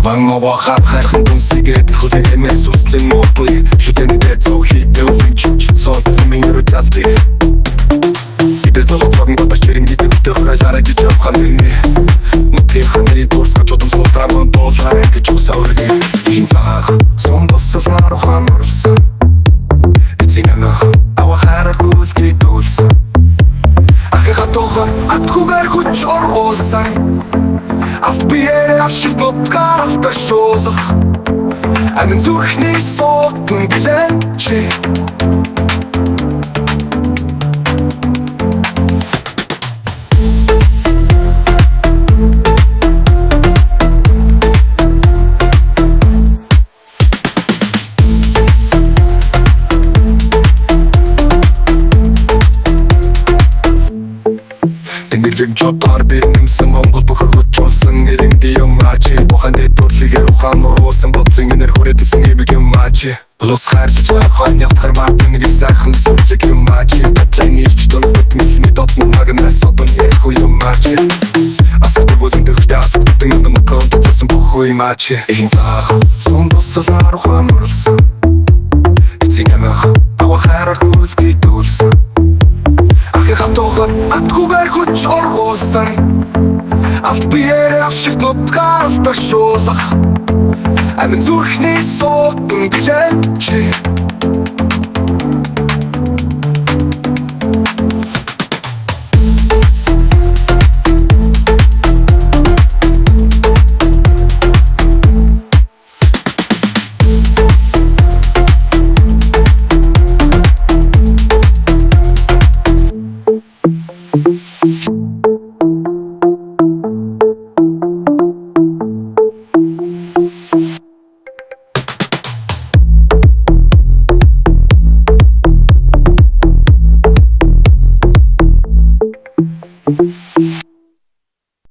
Ванова хайрхан дүнсигээд хүлээнээс үслэн муугүй шүтэнэдээ цог хийдэ үлэнчүч сот минь руталти идэр золотсон бата черин гитэ хуралара гэж авхан нэ мөтийн ханы дурсгаж одон султрамон доллар гэж усаурги ин цаах сондослаар ханарсан эцэнэнах ава хараа гүлти дулсан ахи хатоха атгугар хүч оргуулсан Авбиэрэ авшиг нутгаар авташуулах Амин зүрхний сотон билэнчи Тэнгэрэг жотоор би нэмсэн Монгол бүхэр хүчүүлсэн Нэрэмди юм ачи Буханды төрлөгээр ухаан уруулсан Бодлын энер хүрээдсэн эбэг юм ачи Лус хайрлаж ахаан явтахар мартын нэг сайхан сүрлэг юм ачи Татлайн ирч дөрөвд михний дотны магнаас одон ярих юм ачи Асардаг болон дөрөвдөө албатын өндөн макон Татсан бүхүү юм ачи Эхин цаах сон дослаар ухаан уруулсан Эцэнэмэх ава хайраар хүлки дүүлсэн Ахи хатоха атгугар хүч оргуулсан Авт биэрэ авшиг нутгаар авташуулах Амин зүрхний сотон билэнчи